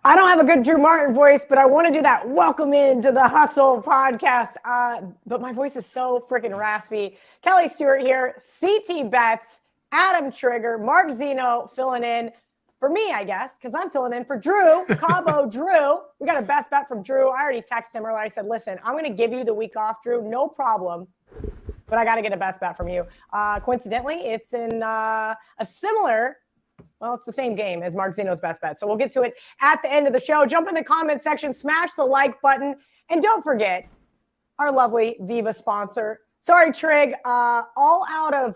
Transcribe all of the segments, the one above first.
I don't have a good Drew Martin voice, but I want to do that. Welcome into the Hustle podcast. But my voice is so freaking raspy. Kelly Stewart here, CT Bets, Adam Trigger, Mark Zinno filling in for me, I guess, because I'm filling in for Drew, Cabo Drew. We got a best bet from Drew. I already texted him earlier. I said, listen, I'm going to give you the week off, Drew. No problem. But I got to get a best bet from you. Coincidentally, it's in a similar... Well, it's the same game as Mark Zinno's best bet. So we'll get to it at the end of the show. Jump in the comment section, smash the like button, and don't forget our lovely Viva sponsor. Sorry, Trig, all out of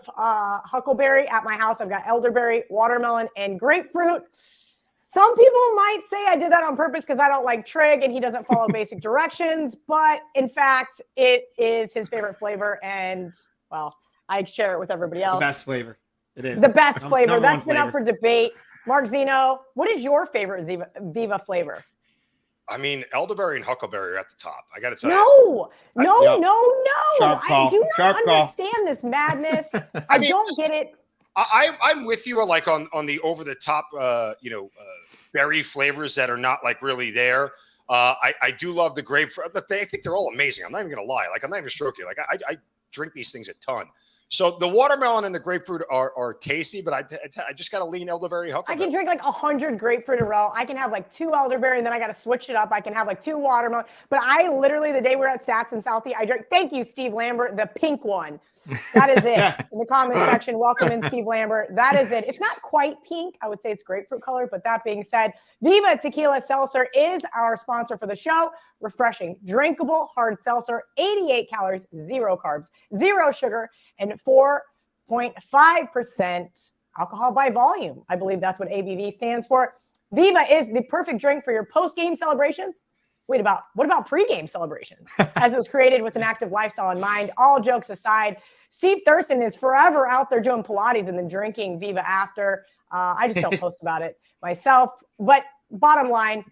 huckleberry at my house. I've got elderberry, watermelon, and grapefruit. Some people might say I did that on purpose because I don't like Trig and he doesn't follow basic directions. But in fact, it is his favorite flavor. And, well, I share it with everybody else. The best flavor. It is. The best flavor. That's been flavor. up for debate. Mark Zinno, what is your favorite Viva flavor? I mean, elderberry and huckleberry are at the top. I got to tell you. No. Sharp call. I do not Sharp understand call. this madness. I don't get it. I'm with you like on the over the top, berry flavors that are not like really there. I do love the grapefruit. I think they're all amazing. I'm not even going to lie. Like, I'm not even going to stroke you. Like, I drink these things a ton. So the watermelon and the grapefruit are tasty, but I just got to lean elderberry huckleberry. I can drink like 100 grapefruit in a row. I can have like 2 elderberry, and then I got to switch it up. I can have like 2 watermelon. But I literally, the day we were at Stats in Southie, I drank, thank you, Steve Lambert, the pink one. That is it. In the comment section, welcome in, Steve Lambert. That is it. It's not quite pink. I would say it's grapefruit color. But that being said, Viva Tequila Seltzer is our sponsor for the show. Refreshing, drinkable, hard seltzer, 88 calories, 0 carbs, 0 sugar, and 4.5% alcohol by volume. I believe that's what ABV stands for. Viva is the perfect drink for your post-game celebrations. Wait, what about pre-game celebrations? As it was created with an active lifestyle in mind. All jokes aside, Steve Thurston is forever out there doing Pilates and then drinking Viva after. I just don't post about it myself. But bottom line,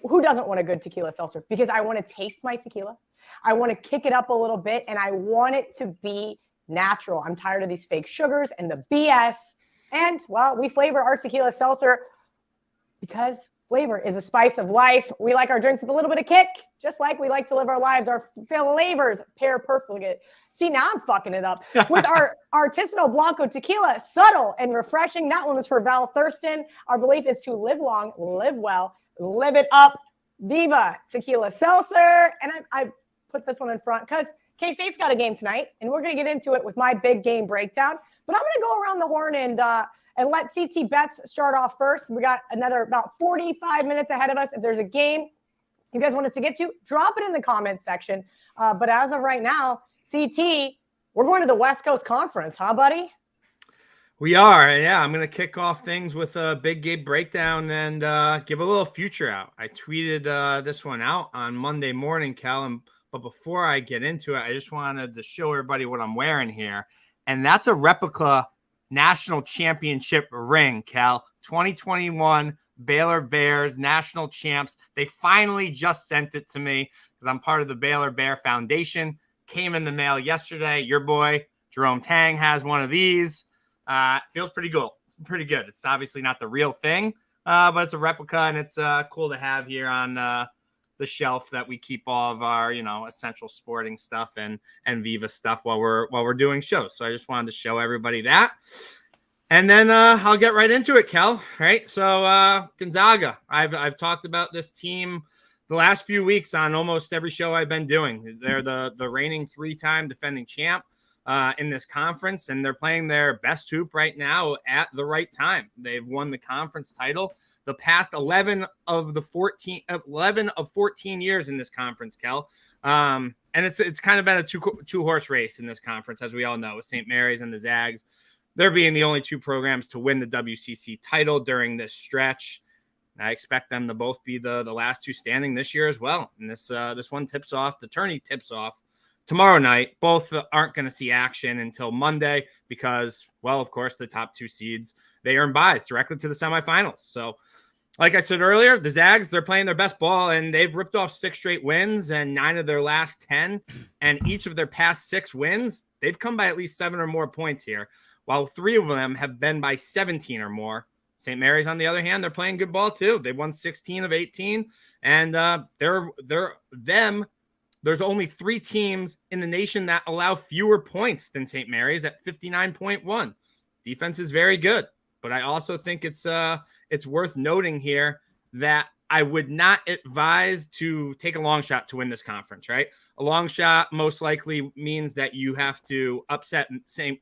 who doesn't want a good tequila seltzer? Because I want to taste my tequila. I want to kick it up a little bit, and I want it to be natural. I'm tired of these fake sugars and the BS. And, well, we flavor our tequila seltzer because flavor is a spice of life. We like our drinks with a little bit of kick, just like we like to live our lives. Our flavors pair perfectly. See, now I'm fucking it up. With our artisanal Blanco tequila, subtle and refreshing. That one was for Val Thurston. Our belief is to live long, live well, live it up. Viva Tequila Seltzer. And I put this one in front because K-State's got a game tonight, and we're going to get into it with my big game breakdown. But I'm going to go around the horn and let CT Bets start off first. We got another about 45 minutes ahead of us. If there's a game you guys want us to get to, drop it in the comments section. But as of right now, CT, we're going to the West Coast Conference, huh, buddy? We are. Yeah, I'm going to kick off things with a big game breakdown and give a little future out. I tweeted this one out on Monday morning, Cal, but before I get into it, I just wanted to show everybody what I'm wearing here. And that's a replica national championship ring, Cal. 2021 Baylor Bears national champs. They finally just sent it to me because I'm part of the Baylor Bear Foundation. Came in the mail yesterday. Your boy, Jerome Tang, has one of these. Feels pretty good. It's obviously not the real thing, but it's a replica, and it's cool to have here on the shelf that we keep all of our, essential sporting stuff and Viva stuff while we're doing shows. So I just wanted to show everybody that. And then I'll get right into it, Kel. Right. So Gonzaga, I've talked about this team the last few weeks on almost every show I've been doing. They're the reigning 3-time defending champ in this conference, and they're playing their best hoop right now at the right time. They've won the conference title the past 11 of 14 years in this conference, Kel. And it's kind of been a two-horse race in this conference, as we all know, with St. Mary's and the Zags. They're being the only 2 programs to win the WCC title during this stretch. I expect them to both be the last 2 standing this year as well. And this one tips off, the tourney tips off tomorrow night. Both aren't going to see action until Monday because, well, of course, the top 2 seeds, they earn buys directly to the semifinals. So, like I said earlier, the Zags, they're playing their best ball, and they've ripped off 6 straight wins and 9 of their last 10. And each of their past 6 wins, they've come by at least 7 or more points here, while 3 of them have been by 17 or more. St. Mary's, on the other hand, they're playing good ball too. They won 16 of 18, and there's only 3 teams in the nation that allow fewer points than St. Mary's at 59.1. Defense is very good, but I also think it's worth noting here that I would not advise to take a long shot to win this conference, right? A long shot most likely means that you have to upset St.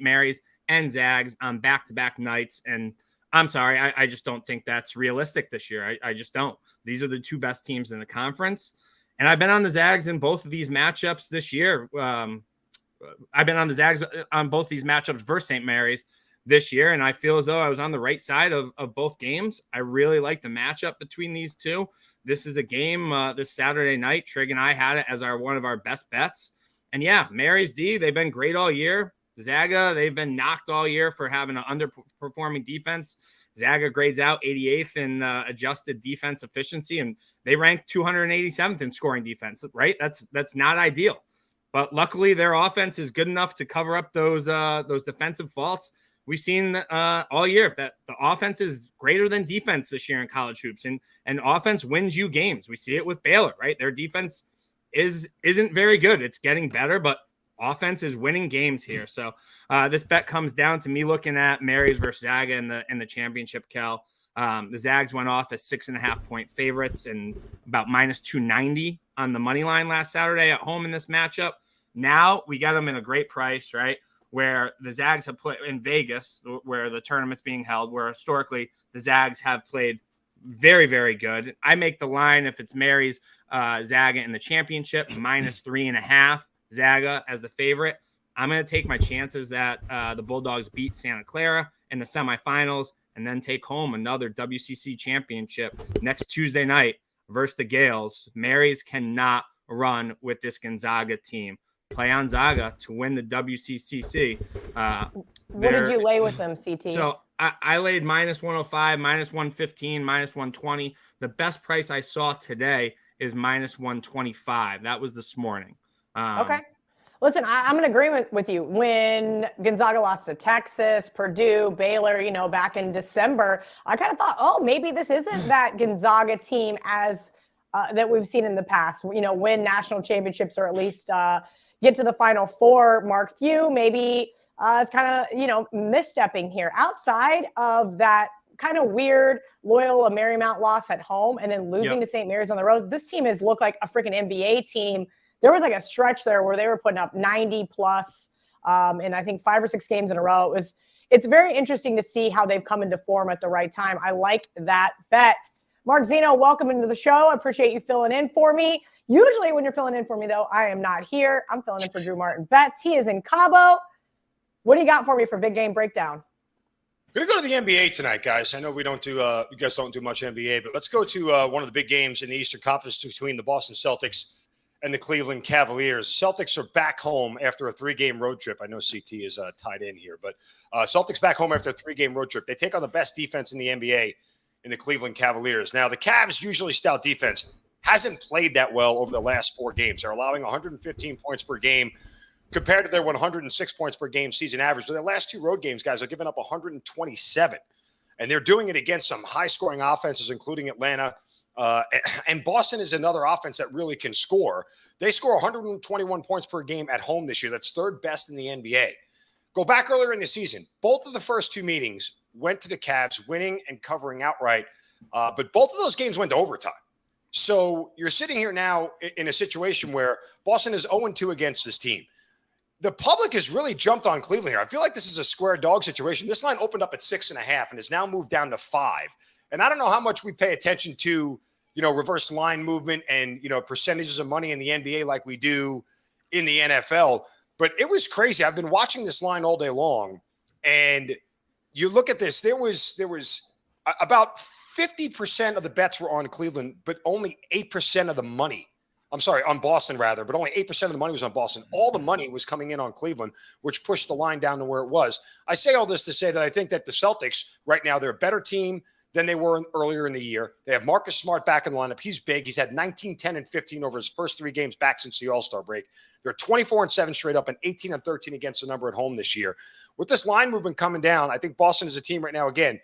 Mary's and Zags on back-to-back nights, and I'm sorry, I just don't think that's realistic this year. I just don't. These are the 2 best teams in the conference. And I've been on the Zags in both of these matchups this year. I've been on the Zags on both these matchups versus St. Mary's this year, and I feel as though I was on the right side of both games. I really like the matchup between these two. This is a game this Saturday night. Trig and I had it as one of our best bets. And yeah, Mary's D, they've been great all year. Zaga, they've been knocked all year for having an underperforming defense. Zaga grades out 88th in adjusted defense efficiency, and they rank 287th in scoring defense, right? That's not ideal. But luckily, their offense is good enough to cover up those defensive faults. We've seen all year that the offense is greater than defense this year in college hoops, and offense wins you games. We see it with Baylor, right? Their defense isn't very good. It's getting better, but offense is winning games here. So this bet comes down to me looking at Mary's versus Zaga in the championship, Cal. The Zags went off as 6.5-point favorites and about minus 290 on the money line last Saturday at home in this matchup. Now we got them in a great price, right? Where the Zags have played in Vegas, where the tournament's being held, where historically the Zags have played very, very good. I make the line if it's Mary's Zaga in the championship, minus 3.5. Zaga as the favorite. I'm going to take my chances that the Bulldogs beat Santa Clara in the semifinals and then take home another WCC championship next Tuesday night versus the Gales. Mary's cannot run with this Gonzaga team. Play on Zaga to win the WCCC. What did you lay with them, CT? So I laid minus 105, minus 115, minus 120. The best price I saw today is minus 125. That was this morning. Okay. Listen, I'm in agreement with you. When Gonzaga lost to Texas, Purdue, Baylor, back in December, I kind of thought, oh, maybe this isn't that Gonzaga team as that we've seen in the past, win national championships or at least get to the Final Four. Mark Few maybe is kind of, misstepping here. Outside of that kind of weird Loyola Marymount loss at home and then losing to St. Mary's on the road, this team has looked like a freaking NBA team. There was like a stretch there where they were putting up 90 plus in I think 5 or 6 games in a row. It's very interesting to see how they've come into form at the right time. I like that bet. Mark Zinno, welcome into the show. I appreciate you filling in for me. Usually when you're filling in for me, though, I am not here. I'm filling in for Drew Martin Betts. He is in Cabo. What do you got for me for Big Game Breakdown? We're going to go to the NBA tonight, guys. I know we don't do you guys don't do much NBA, but let's go to one of the big games in the Eastern Conference between the Boston Celtics and the Cleveland Cavaliers. Celtics are back home after a 3-game road trip. I know CT is tied in here, but Celtics back home after a 3-game road trip. They take on the best defense in the NBA in the Cleveland Cavaliers. Now, the Cavs, usually stout defense, hasn't played that well over the last 4 games. They're allowing 115 points per game compared to their 106 points per game season average. So their last 2 road games, guys, are giving up 127. And they're doing it against some high-scoring offenses, including Atlanta. And Boston is another offense that really can score. They score 121 points per game at home this year. That's 3rd best in the NBA. Go back earlier in the season. Both of the first 2 meetings went to the Cavs, winning and covering outright. But both of those games went to overtime. So you're sitting here now in a situation where Boston is 0-2 against this team. The public has really jumped on Cleveland here. I feel like this is a square dog situation. This line opened up at 6.5 and has now moved down to 5. And I don't know how much we pay attention to, reverse line movement and, percentages of money in the NBA like we do in the NFL. But it was crazy. I've been watching this line all day long. And you look at this, there was about 50% of the bets were on Cleveland, but only 8% of the money. I'm sorry, on Boston rather, but only 8% of the money was on Boston. All the money was coming in on Cleveland, which pushed the line down to where it was. I say all this to say that I think that the Celtics right now, they're a better team than they were earlier in the year. They have Marcus Smart back in the lineup. He's big. He's had 19, 10, and 15 over his first 3 games back since the All-Star break. They're 24-7 straight up and 18-13 against the number at home this year. With this line movement coming down, I think Boston is a team right now, again,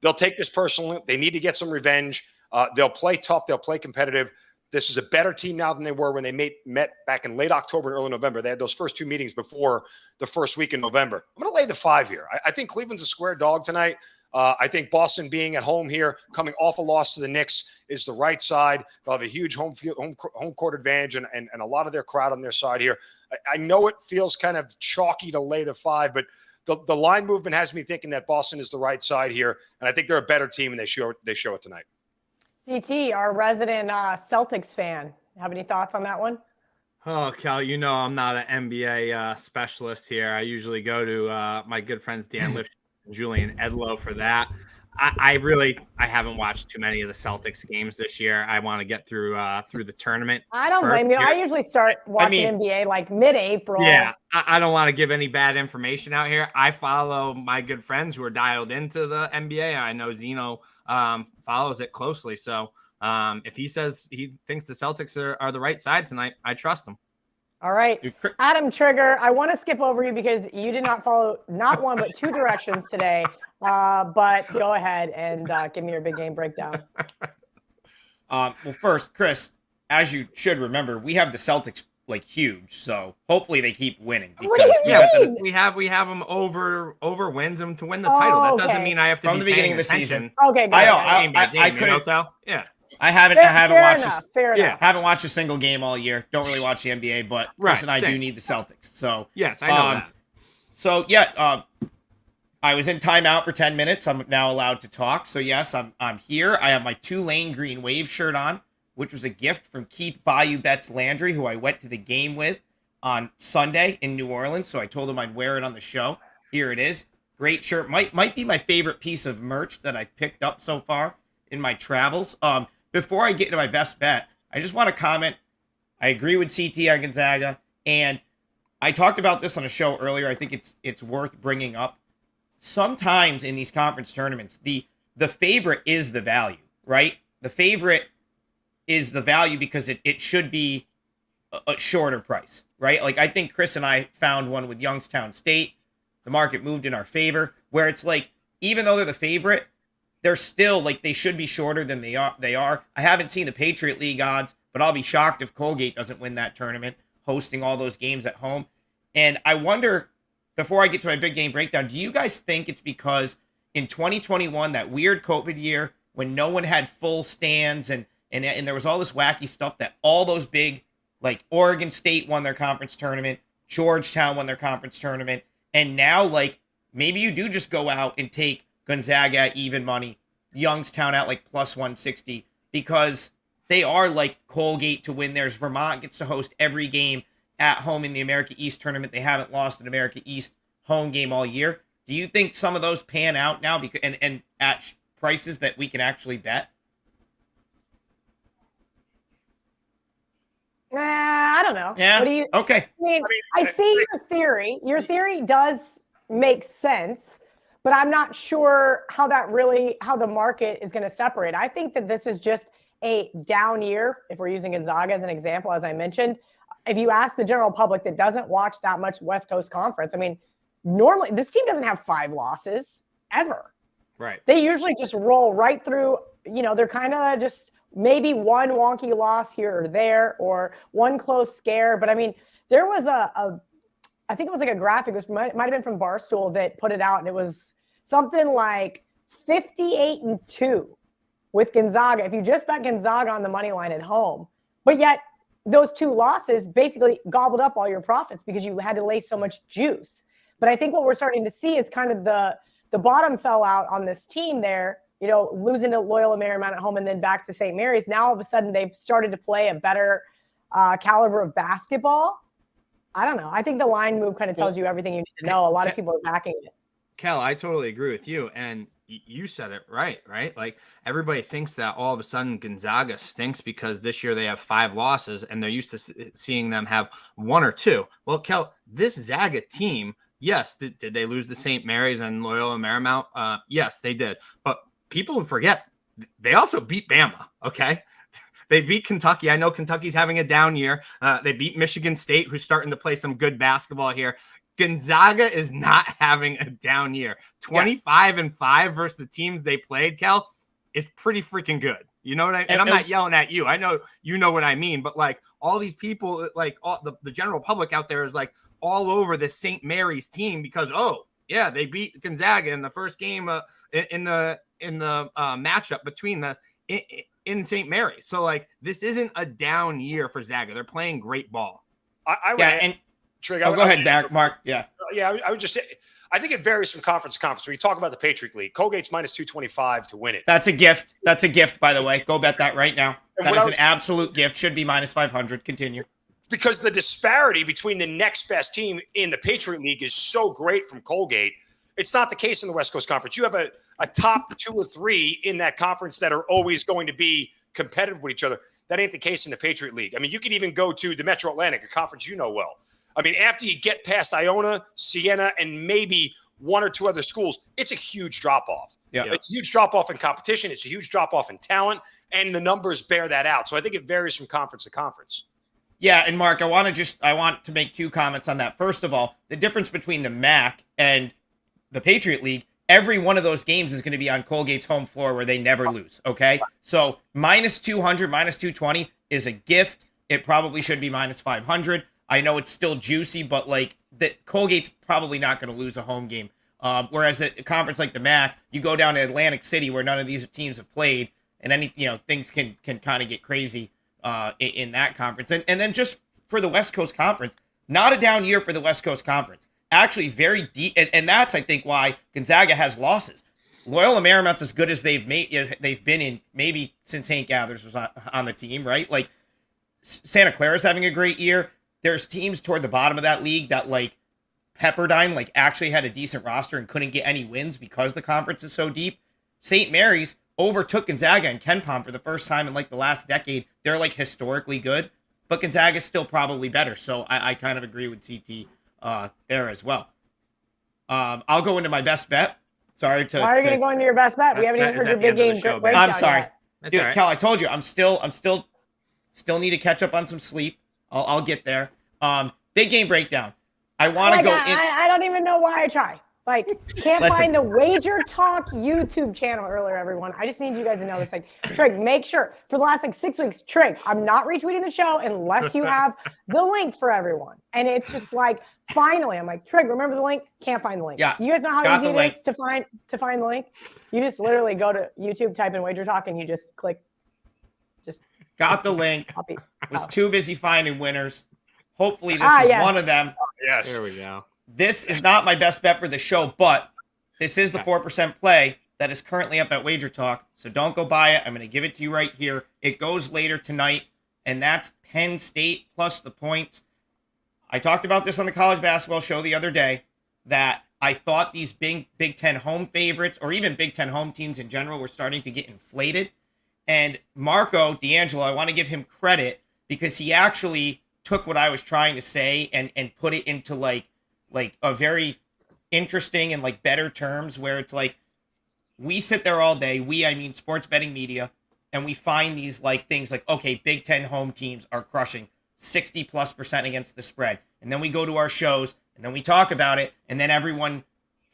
they'll take this personally. They need to get some revenge. They'll play tough. They'll play competitive. This is a better team now than they were when they met back in late October and early November. They had those first 2 meetings before the first week in November. I'm going to lay the 5 here. I think Cleveland's a square dog tonight. I think Boston being at home here, coming off a loss to the Knicks, is the right side. They'll have a huge home court advantage and a lot of their crowd on their side here. I know it feels kind of chalky to lay the 5, but the line movement has me thinking that Boston is the right side here, and I think they're a better team, and they show it tonight. CT, our resident Celtics fan, have any thoughts on that one? Oh, Cal, I'm not an NBA specialist here. I usually go to my good friends Dan Lipsch and Julian Edlow for that. I haven't watched too many of the Celtics games this year. I want to get through the tournament. I don't blame you. I usually start watching NBA like mid-April. Yeah, I don't want to give any bad information out here. I follow my good friends who are dialed into the NBA. I know Zinno follows it closely. So if he says he thinks the Celtics are the right side tonight, I trust him. All right. Adam Trigger, I want to skip over you because you did not follow not one but 2 directions today. But go ahead and give me your big game breakdown. Well, first, Chris, as you should remember, we have the Celtics like huge, so hopefully they keep winning. What do you mean? We have them over wins them to win the title. That doesn't mean I have to from be the beginning of the attention. season. Okay, good. I couldn't. Yeah. I haven't watched a single game all year. Don't really watch the NBA, but Chris and I do need the Celtics. So yes, I know that. So I was in timeout for 10 minutes. I'm now allowed to talk. So yes, I'm here. I have my Tulane Green Wave shirt on, which was a gift from Keith Bayou Betts Landry, who I went to the game with on Sunday in New Orleans. So I told him I'd wear it on the show. Here it is. Great shirt. Might be my favorite piece of merch that I've picked up so far in my travels. Before I get into my best bet, I just want to comment. I agree with CT on Gonzaga, and I talked about this on a show earlier. I think it's worth bringing up. Sometimes in these conference tournaments, the favorite is the value, right? The favorite is the value because it should be a shorter price, right? Like I think Chris and I found one with Youngstown State. The market moved in our favor, where it's like, even though they're the favorite, they're still like they should be shorter than they are. I haven't seen the Patriot League odds, but I'll be shocked if Colgate doesn't win that tournament, hosting all those games at home. And I wonder, before I get to my big game breakdown, do you guys think it's because in 2021, that weird COVID year when no one had full stands and there was all this wacky stuff, that all those big, like Oregon State won their conference tournament, Georgetown won their conference tournament, and now like maybe you do just go out and take Gonzaga at even money, Youngstown at like plus 160, because they are like Colgate to win theirs. Vermont gets to host every game at home in the America East tournament. They haven't lost an America East home game all year. Do you think some of those pan out now because and at prices that we can actually bet? I don't know. Yeah. What do you? Okay. I see your theory. Your theory does make sense, but I'm not sure how the market is going to separate. I think that this is just a down year. If we're using Gonzaga as an example, as I mentioned, if you ask the general public that doesn't watch that much West Coast Conference, I mean, normally this team doesn't have 5 losses ever. Right. They usually just roll right through. They're kind of just maybe one wonky loss here or there, or one close scare. But I mean, there was I think it was like a graphic. It might have been from Barstool that put it out, and it was something like 58-2 with Gonzaga. If you just bet Gonzaga on the money line at home, but yet those 2 losses basically gobbled up all your profits because you had to lay so much juice. But I think what we're starting to see is kind of the bottom fell out on this team there, losing to Loyola Marymount at home and then back to St. Mary's. Now all of a sudden they've started to play a better caliber of basketball. I don't know. I think the line move kind of tells you everything you need to know. A lot of people are backing it. Kel, I totally agree with you. And you said it right? Like everybody thinks that all of a sudden Gonzaga stinks because this year they have 5 losses and they're used to seeing them have 1 or 2. Well, Kel, this Zaga team, yes, did they lose to St. Mary's and Loyola Marymount? Yes, they did. But people forget they also beat Bama, okay? They beat Kentucky. I know Kentucky's having a down year. They beat Michigan State, who's starting to play some good basketball here. Gonzaga is not having a down year. 25-5 versus the teams they played, Kel, is pretty freaking good. You know what I mean? And I'm not yelling at you. I know you know what I mean, but like all these people, like all the general public out there is like all over the St. Mary's team because they beat Gonzaga in the first game in the matchup between us in St. Mary's. So like this isn't a down year for Zaga. They're playing great ball. Trig, go ahead, Mark. Yeah. I would just say, I think it varies from conference to conference. When you talk about the Patriot League, Colgate's minus 225 to win it. That's a gift. That's a gift, by the way. Go bet that right now. That is an absolute gift. Should be minus 500. Continue. Because the disparity between the next best team in the Patriot League is so great from Colgate. It's not the case in the West Coast Conference. You have a top 2 or 3 in that conference that are always going to be competitive with each other. That ain't the case in the Patriot League. I mean, you could even go to the Metro Atlantic, a conference you know well. I mean, after you get past Iona, Siena, and maybe 1 or 2 other schools, it's a huge drop-off. Yeah. It's a huge drop-off in competition. It's a huge drop-off in talent, and the numbers bear that out. So I think it varies from conference to conference. Yeah, and Mark, I want to make 2 comments on that. First of all, the difference between the MAC and the Patriot League, every one of those games is going to be on Colgate's home floor where they never lose, okay? So minus 200, minus 220 is a gift. It probably should be minus 500. I know it's still juicy, but like that Colgate's probably not going to lose a home game. Whereas at a conference like the MAC, you go down to Atlantic City where none of these teams have played, and things can kind of get crazy in that conference. And then just for the West Coast Conference, not a down year for the West Coast Conference. Actually, very deep, and that's I think why Gonzaga has losses. Loyola Marymount's as good as they've been in maybe since Hank Gathers was on the team, right? Like Santa Clara's having a great year. There's teams toward the bottom of that league that like Pepperdine like actually had a decent roster and couldn't get any wins because the conference is so deep. St. Mary's overtook Gonzaga and KenPom for the first time in like the last decade. They're like historically good, but Gonzaga's still probably better. So I kind of agree with CT there as well. I'll go into my best bet. Sorry to. Why are you going to go into your best bet? We haven't even heard your big game breakdown. I'm sorry, yet. dude. Cal, I told you, I'm still need to catch up on some sleep. I'll get there. Big game breakdown. I want to go in. I don't even know why I try. Like, can't find the WagerTalk YouTube channel earlier, everyone. I just need you guys to know this. Like, Trig, make sure for the last 6 weeks, Trig, I'm not retweeting the show unless you have the link for everyone. And it's just like, finally, I'm like, Trig, remember the link? Can't find the link. Yeah. You guys know how easy it is to find the link? You just literally go to YouTube, type in WagerTalk, and you just click. Got the link. Copy. Was too busy finding winners. Hopefully this is one of them. Yes. There we go. This is not my best bet for the show, but this is the 4% play that is currently up at WagerTalk. So don't go buy it. I'm going to give it to you right here. It goes later tonight, and that's Penn State plus the points. I talked about this on the college basketball show the other day, that I thought these Big Ten home favorites, or even Big Ten home teams in general, were starting to get inflated. And Marco D'Angelo, I want to give him credit because he actually took what I was trying to say and put it into like a very interesting and like better terms, where it's like we sit there all day, I mean sports betting media, and we find these like things like, okay, Big Ten home teams are crushing 60+% against the spread. And then we go to our shows and then we talk about it, and then everyone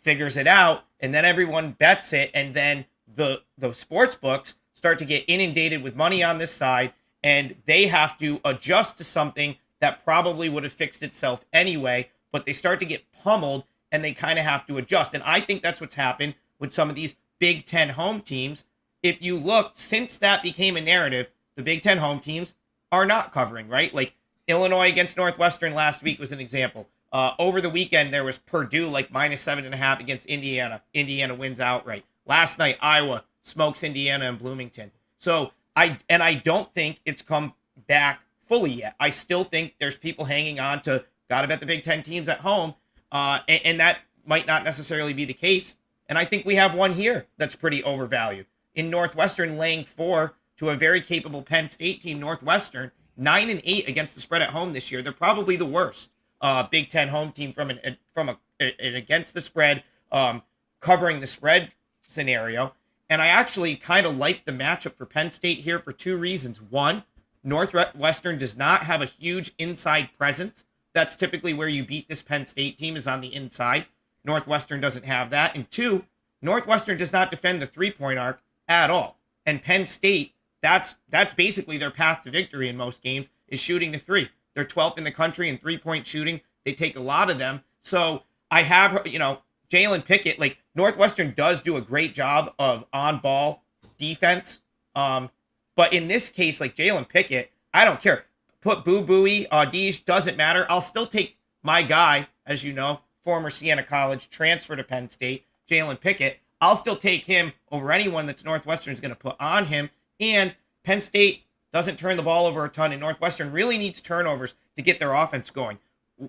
figures it out, and then everyone bets it, and then the sports books start to get inundated with money on this side, and they have to adjust to something that probably would have fixed itself anyway, but they start to get pummeled and they kind of have to adjust. And I think that's what's happened with some of these Big Ten home teams. If you look, since that became a narrative, the Big Ten home teams are not covering, right? Like Illinois against Northwestern last week was an example. Over the weekend, there was Purdue like minus 7.5 against Indiana. Indiana wins outright. Last night, Iowa smokes Indiana and Bloomington. So I don't think it's come back fully yet. I still think there's people hanging on to gotta bet the Big Ten teams at home, and that might not necessarily be the case. And I think we have one here that's pretty overvalued. In Northwestern laying 4 to a very capable Penn State team, Northwestern 9-8 against the spread at home this year. They're probably the worst Big Ten home team from an against the spread, covering the spread scenario. And I actually kind of like the matchup for Penn State here for 2 reasons. One, Northwestern does not have a huge inside presence That's typically where you beat this Penn State team, is on the inside. Northwestern doesn't have that. And 2, Northwestern does not defend the three-point arc at all. And Penn State, that's basically their path to victory in most games, is shooting the three. They're 12th in the country in three-point shooting. They take a lot of them. So I have, Jalen Pickett, like, Northwestern does do a great job of on-ball defense. But in this case, like, Jalen Pickett, I don't care. Put Boo Booey, Audige, doesn't matter. I'll still take my guy, as you know, former Siena College, transfer to Penn State, Jalen Pickett. I'll still take him over anyone that's Northwestern is going to put on him. And Penn State doesn't turn the ball over a ton, and Northwestern really needs turnovers to get their offense going.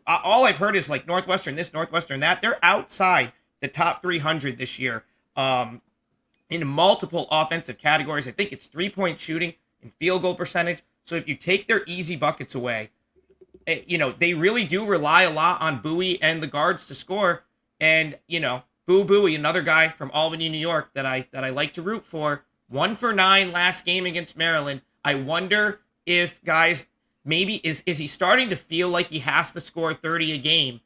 All I've heard is, like, Northwestern this, Northwestern that. They're outside the top 300 this year in multiple offensive categories. I think it's three-point shooting and field goal percentage. So if you take their easy buckets away, they really do rely a lot on Bowie and the guards to score. And, Boo Bowie, another guy from Albany, New York that I like to root for, 1 for 9 last game against Maryland. I wonder if, guys, maybe is he starting to feel like he has to score 30 a game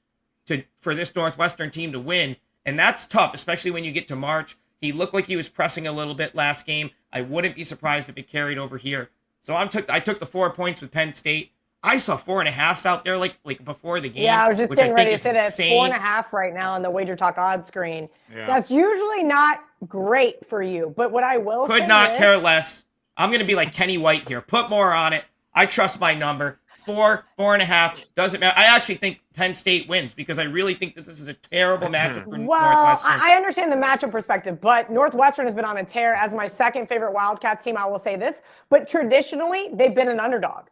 for this Northwestern team to win? And that's tough, especially when you get to March. He looked like he was pressing a little bit last game. I wouldn't be surprised if it carried over here. So I took the 4 points with Penn State. I saw 4.5s out there like before the game. Yeah, I was just getting ready to say that. It's insane. 4.5 right now on the WagerTalk odds screen. Yeah. That's usually not great for you. But what I will say Could not is, care less. I'm going to be like Kenny White here. Put more on it. I trust my number. 4.5. Doesn't matter. I actually think Penn State wins because I really think that this is a terrible matchup for Northwestern. I understand the matchup perspective, but Northwestern has been on a tear. As my second favorite Wildcats team, I will say this. But traditionally, they've been an underdog.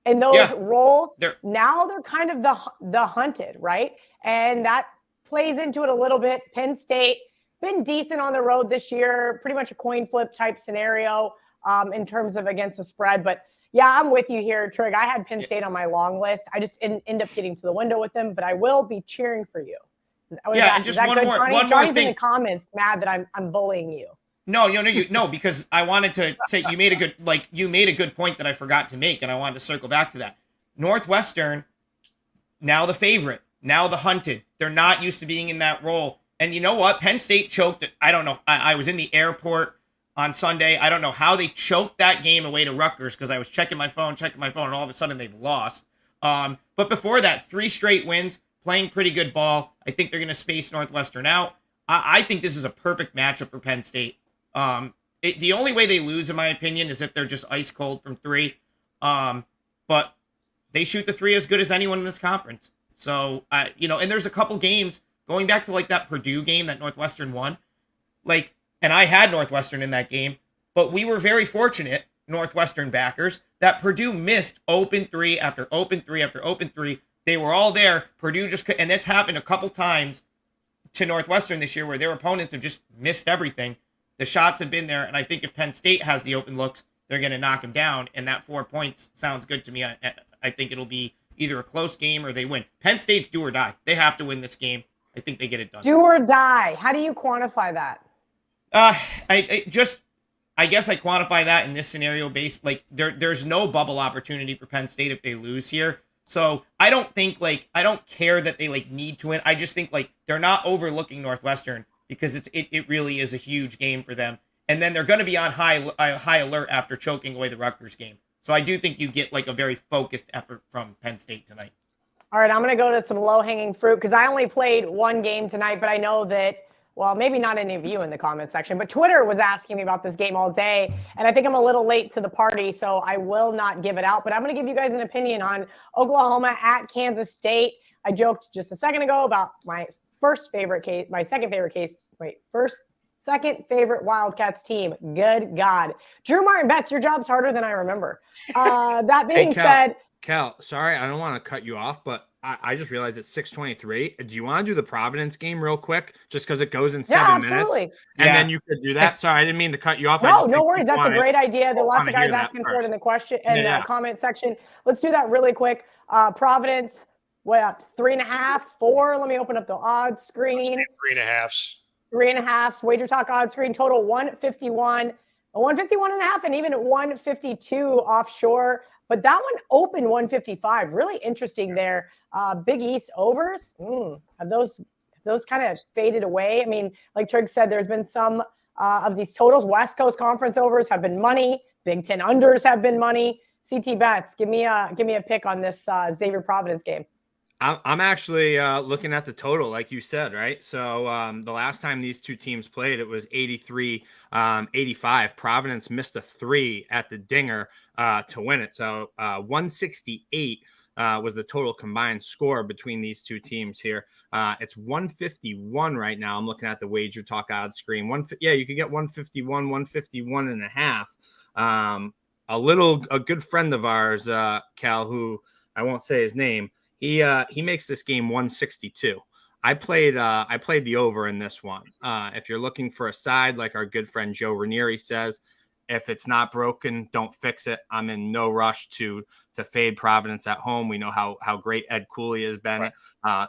And those roles, now they're kind of the hunted, right? And that plays into it a little bit. Penn State, been decent on the road this year, pretty much a coin flip type scenario in terms of against the spread. But yeah, I'm with you here, Trig. I had Penn State on my long list. I just end up getting to the window with them, but I will be cheering for you. And just one more Johnny's thing. in the comments mad that I'm bullying you. No, because I wanted to say you made a good point that I forgot to make, and I wanted to circle back to that. Northwestern, now the favorite, now the hunted. They're not used to being in that role. And you know what? Penn State choked it. I don't know. I was in the airport on Sunday. I don't know how they choked that game away to Rutgers because I was checking my phone, and all of a sudden they've lost. But before that, 3 straight wins, playing pretty good ball. I think they're going to space Northwestern out. I think this is a perfect matchup for Penn State. The only way they lose, in my opinion, is if they're just ice cold from 3. But they shoot the 3 as good as anyone in this conference. So, and there's a couple games going back to like that Purdue game that Northwestern won. And I had Northwestern in that game, but we were very fortunate, Northwestern backers, that Purdue missed open 3 after open 3 after open 3. They were all there. Purdue just could, and it's happened a couple times to Northwestern this year where their opponents have just missed everything. The shots have been there, and I think if Penn State has the open looks, they're going to knock them down, and that 4 points sounds good to me. I think it'll be either a close game or they win. Penn State's do or die. They have to win this game. I think they get it done. Do or die. How do you quantify that? I guess I quantify that in this scenario based, there's no bubble opportunity for Penn State if they lose here. So I don't care that they need to win. I just think they're not overlooking Northwestern because it really is a huge game for them. And then they're going to be on high alert after choking away the Rutgers game. So I do think you get a very focused effort from Penn State tonight. All right, I'm going to go to some low-hanging fruit because I only played one game tonight, but I know that, well, maybe not any of you in the comment section, but Twitter was asking me about this game all day, and I think I'm a little late to the party, so I will not give it out. But I'm going to give you guys an opinion on Oklahoma at Kansas State. I joked just a second ago about my second favorite Wildcats team. Good God. Drew Martin Betts, your job's harder than I remember. That being said. Cal, sorry, I don't want to cut you off, but I just realized it's 6:23. Do you want to do the Providence game real quick? Just because it goes in 7 minutes. And then you could do that. Sorry, I didn't mean to cut you off. No worries. That's a great idea. There are lots of guys asking for it in the question and the comment section. Let's do that really quick. Providence, 3.5, 4. Let me open up the odds screen. 3.5. 3.5. WagerTalk odds screen total 151. A 151.5 and even at 152 offshore. But that one opened 155. Really interesting there. Big East overs. Have those kind of faded away? I mean, like Trig said, there's been some of these totals. West Coast Conference overs have been money. Big Ten unders have been money. CT bets. Give me a pick on this Xavier Providence game. I'm actually looking at the total, like you said, right? So the last time these two teams played, it was 83-85. Providence missed a 3 at the dinger to win it. So 168 was the total combined score between these two teams here. It's 151 right now. I'm looking at the WagerTalk odds screen. You could get 151, 151.5. A good friend of ours, Cal, who I won't say his name, he makes this game 162. I played the over in this one. If you're looking for a side, like our good friend Joe Ranieri says, if it's not broken, don't fix it. I'm in no rush to fade Providence at home. We know how great Ed Cooley has been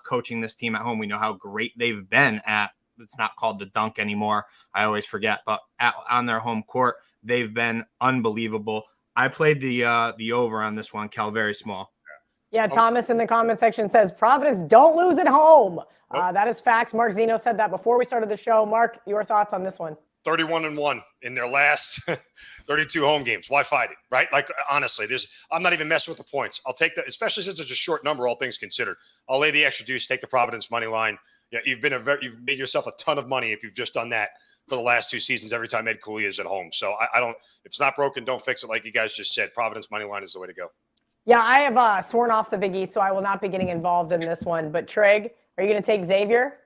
coaching this team at home. We know how great they've been at. It's not called the Dunk anymore. I always forget, but on their home court, they've been unbelievable. I played the over on this one, Cal, very small. Yeah, Thomas in the comment section says, Providence, don't lose at home. That is facts. Mark Zinno said that before we started the show. Mark, your thoughts on this one? 31-1 in their last 32 home games. Why fight it, right? Like, honestly, I'm not even messing with the points. I'll take that, especially since it's a short number, all things considered. I'll lay the extra deuce, take the Providence money line. Yeah, you've made yourself a ton of money if you've just done that for the last 2 seasons every time Ed Cooley is at home. So I don't, if it's not broken, don't fix it. Like you guys just said, Providence money line is the way to go. Yeah, I have sworn off the Big East, so I will not be getting involved in this one. But Trig, are you going to take Xavier?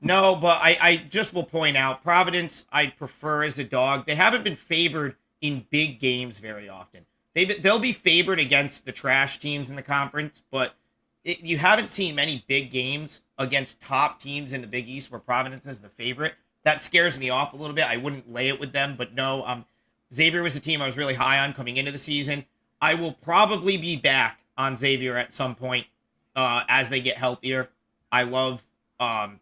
No, but I just will point out, Providence I prefer as a dog. They haven't been favored in big games very often. They'll be favored against the trash teams in the conference, but you haven't seen many big games against top teams in the Big East where Providence is the favorite. That scares me off a little bit. I wouldn't lay it with them, but no, Xavier was a team I was really high on coming into the season. I will probably be back on Xavier at some point as they get healthier. I love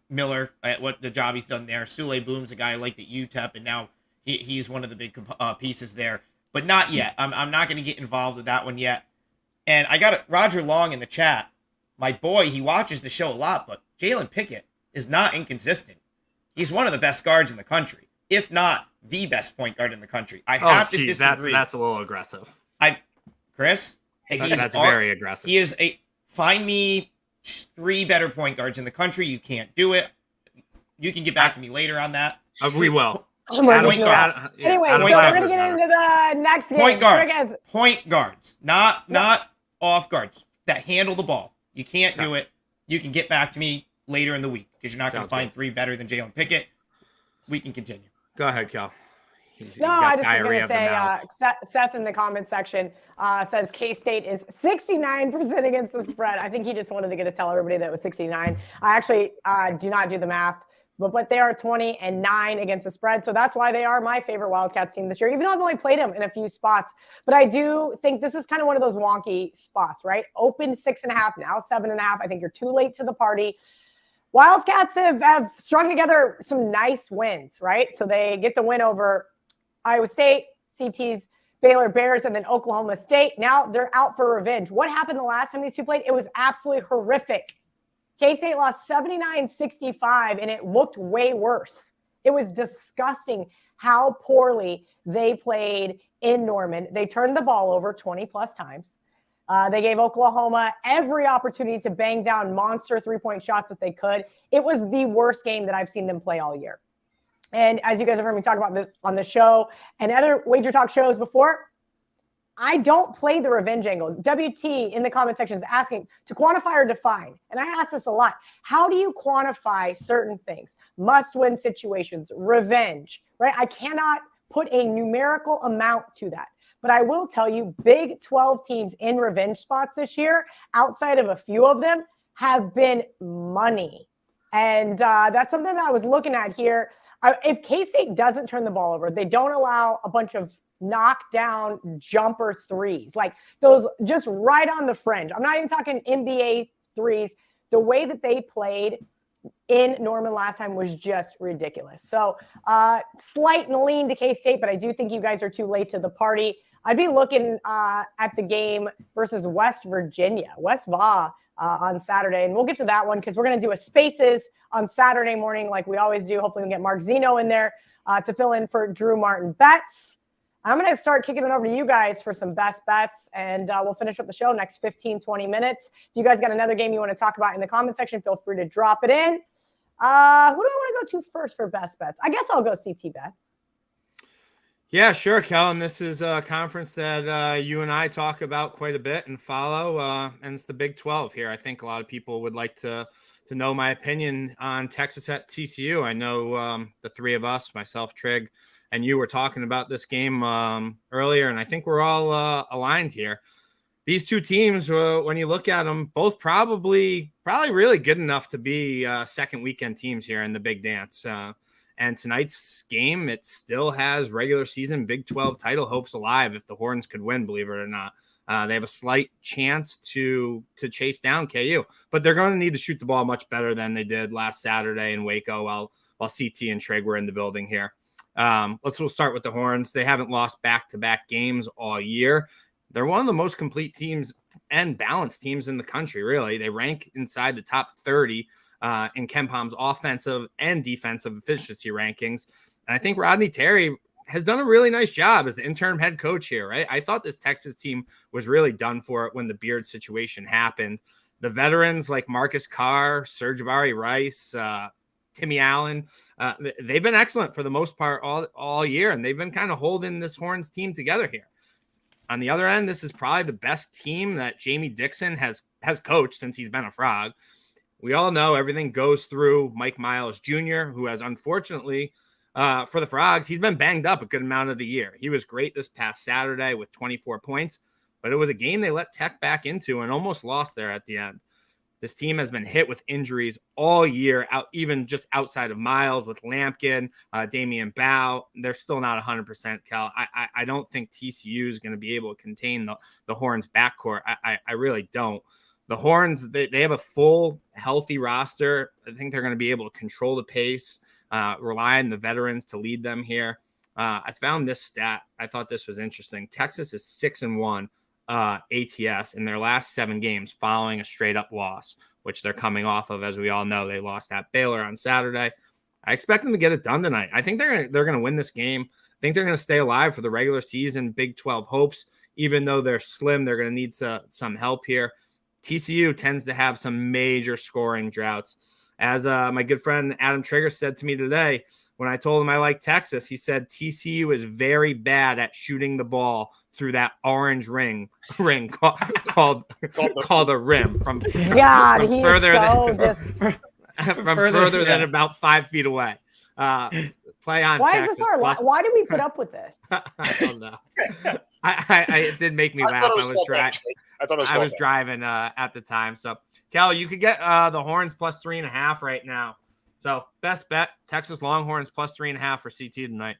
Miller at what the job he's done there. Sule Boom's a guy I liked at UTEP, and now he's one of the big pieces there. But not yet. I'm not going to get involved with that one yet. And I got Roger Long in the chat. My boy, he watches the show a lot, but Jalen Pickett is not inconsistent. He's one of the best guards in the country, if not the best point guard in the country. I have to disagree. That's a little aggressive. Chris, that's very aggressive. He is find me 3 better point guards in the country. You can't do it. You can get back to me later on that. We will. Anyway, so we're going to get into the next game. Point guards, not off guards that handle the ball. You can't do it. You can get back to me later in the week because you're not going to find 3 better than Jalen Pickett. We can continue. Go ahead, Cal. I just was going to say, Seth in the comments section says K-State is 69% against the spread. I think he just wanted to get to tell everybody that it was 69. I actually do not do the math, but they are 20-9 against the spread. So that's why they are my favorite Wildcats team this year, even though I've only played them in a few spots. But I do think this is kind of one of those wonky spots, right? Open 6.5, now 7.5. I think you're too late to the party. Wildcats have strung together some nice wins, right? So they get the win over Iowa State, CT's Baylor Bears, and then Oklahoma State. Now they're out for revenge. What happened the last time these two played? It was absolutely horrific. K-State lost 79-65, and it looked way worse. It was disgusting how poorly they played in Norman. They turned the ball over 20-plus times. They gave Oklahoma every opportunity to bang down monster three-point shots that they could. It was the worst game that I've seen them play all year. And as you guys have heard me talk about this on the show and other Wager Talk shows before, I don't play the revenge angle. WT in the comment section is asking to quantify or define. And I ask this a lot. How do you quantify certain things? Must-win situations, revenge, right? I cannot put a numerical amount to that. But I will tell you, Big 12 teams in revenge spots this year, outside of a few of them, have been money. And that's something that I was looking at here. If K-State doesn't turn the ball over, they don't allow a bunch of knockdown jumper threes, like those just right on the fringe. I'm not even talking NBA threes. The way that they played in Norman last time was just ridiculous. So slight lean to K-State, but I do think you guys are too late to the party. I'd be looking at the game versus West Virginia, West Va on Saturday. And we'll get to that one because we're going to do a Spaces on Saturday morning like we always do. Hopefully we'll get Mark Zinno in there to fill in for Drew Martin Bets. I'm going to start kicking it over to you guys for some best bets, and we'll finish up the show next 15, 20 minutes. If you guys got another game you want to talk about in the comment section, feel free to drop it in. Who do I want to go to first for best bets? I guess I'll go CT Bets. Yeah, sure, Kellen. This is a conference that you and I talk about quite a bit and follow, and it's the Big 12 here. I think a lot of people would like to know my opinion on Texas at TCU. I know the three of us, myself, Trig, and you were talking about this game earlier, and I think we're all aligned here. These two teams, when you look at them, both probably really good enough to be second weekend teams here in the Big Dance. And tonight's game, it still has regular season Big 12 title hopes alive if the Horns could win, believe it or not. They have a slight chance to chase down KU, but they're going to need to shoot the ball much better than they did last Saturday in Waco while CT and Trig were in the building here. We'll start with the Horns. They haven't lost back-to-back games all year. They're one of the most complete teams and balanced teams in the country, really. They rank inside the top 30 in KenPom's offensive and defensive efficiency rankings. And I think Rodney Terry has done a really nice job as the interim head coach here, right? I thought this Texas team was really done for it when the Beard situation happened. The veterans like Marcus Carr, Sir'Jabari Rice, Timmy Allen, they've been excellent for the most part all year, and they've been kind of holding this Horns team together here. On the other end, this is probably the best team that Jamie Dixon has coached since he's been a Frog. We all know everything goes through Mike Miles Jr., who has unfortunately, for the Frogs, he's been banged up a good amount of the year. He was great this past Saturday with 24 points, but it was a game they let Tech back into and almost lost there at the end. This team has been hit with injuries all year, even just outside of Miles with Lampkin, Damian Bow. They're still not 100%, Cal. I don't think TCU is going to be able to contain the Horns backcourt. I really don't. The Horns, they have a full, healthy roster. I think they're going to be able to control the pace, rely on the veterans to lead them here. I found this stat. I thought this was interesting. Texas is 6-1. ATS in their last 7 games following a straight up loss, which they're coming off of. As we all know, they lost at Baylor on Saturday. I expect them to get it done tonight. I think they're going to win this game. I think they're going to stay alive for the regular season Big 12 hopes. Even though they're slim, they're going to need some help here. TCU tends to have some major scoring droughts. As my good friend Adam Trigger said to me today, when I told him I like Texas, he said TCU is very bad at shooting the ball through that orange ring called a rim from further than about 5 feet away. Play on. Why Texas is this our life? Why do we put up with this? I don't know. It did make me laugh. I was driving at the time. So, Cal, you could get the Horns plus 3.5 right now. So, best bet, Texas Longhorns plus 3.5 for CT tonight.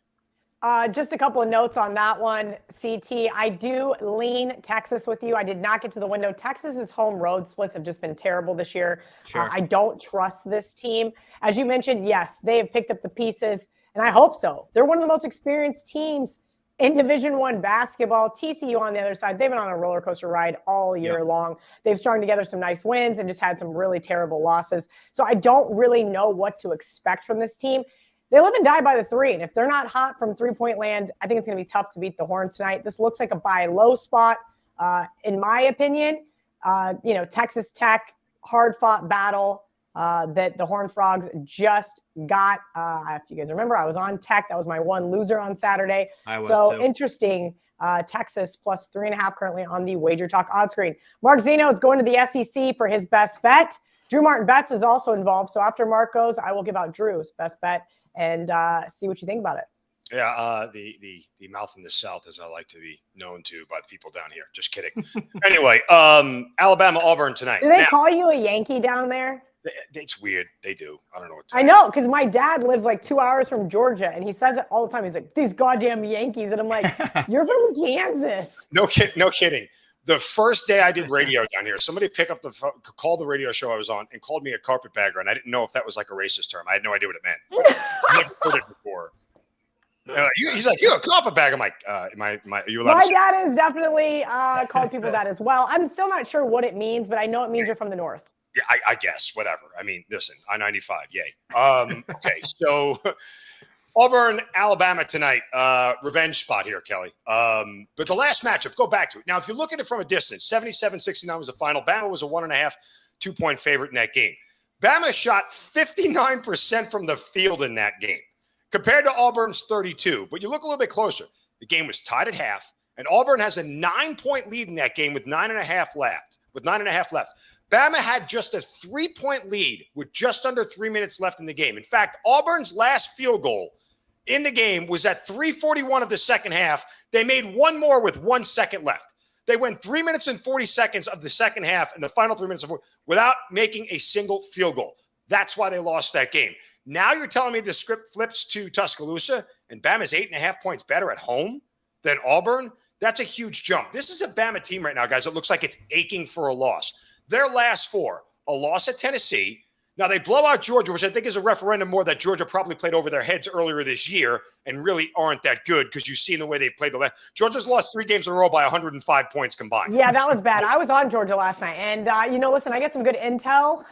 Just a couple of notes on that one, CT. I do lean Texas with you. I did not get to the window. Texas's home road splits have just been terrible this year. Sure. I don't trust this team. As you mentioned, yes, they have picked up the pieces, and I hope so. They're one of the most experienced teams in Division I basketball. TCU on the other side, they've been on a roller coaster ride all year long. They've strung together some nice wins and just had some really terrible losses. So I don't really know what to expect from this team. They live and die by the 3, and if they're not hot from three-point land, I think it's going to be tough to beat the Horns tonight. This looks like a buy low spot, in my opinion. Texas Tech, hard-fought battle that the Horned Frogs just got. If you guys remember, I was on Tech. That was my one loser on Saturday. I was too. Interesting. Texas plus 3.5 currently on the WagerTalk odds screen. Mark Zinno is going to the SEC for his best bet. Drew Martin Bets is also involved. So after Mark goes, I will give out Drew's best bet and see what you think about it. Yeah, the mouth in the South, as I like to be known to by the people down here. Just kidding. Anyway, Alabama, Auburn tonight. Do they call you a Yankee down there? It's weird. They do. I don't know what to I know, because my dad lives like 2 hours from Georgia, and he says it all the time. He's like, these goddamn Yankees. And I'm like, you're from Kansas. No kidding. The first day I did radio down here, somebody picked up the phone, called the radio show I was on, and called me a carpetbagger, and I didn't know if that was like a racist term. I had no idea what it meant. I've never heard it before. He's like, "You're a carpetbagger." I'm like, are you allowed My to say dad has definitely called people that as well. I'm still not sure what it means, but I know it means you're from the north. Yeah, I guess, whatever. I mean, listen, I-95, yay. Okay, so Auburn, Alabama tonight. Revenge spot here, Kelly. But the last matchup, go back to it. Now, if you look at it from a distance, 77-69 was the final. Bama was a 1.5, 2-point favorite in that game. Bama shot 59% from the field in that game, compared to Auburn's 32. But you look a little bit closer. The game was tied at half, and Auburn has a 9-point lead in that game with 9.5 left. Bama had just a 3-point lead with just under 3 minutes left in the game. In fact, Auburn's last field goal in the game was at 3:41 of the second half. They made one more with 1 second left. They went 3 minutes and 40 seconds of the second half and the final 3 minutes without making a single field goal. That's why they lost that game. Now you're telling me the script flips to Tuscaloosa and Bama's 8.5 points better at home than Auburn? That's a huge jump. This is a Bama team right now, guys. It looks like it's aching for a loss. Their last four, a loss at Tennessee. Now, they blow out Georgia, which I think is a referendum more that Georgia probably played over their heads earlier this year and really aren't that good because you've seen the way they've played the last. Georgia's lost 3 games in a row by 105 points combined. Yeah, that was bad. I was on Georgia last night. And, listen, I get some good intel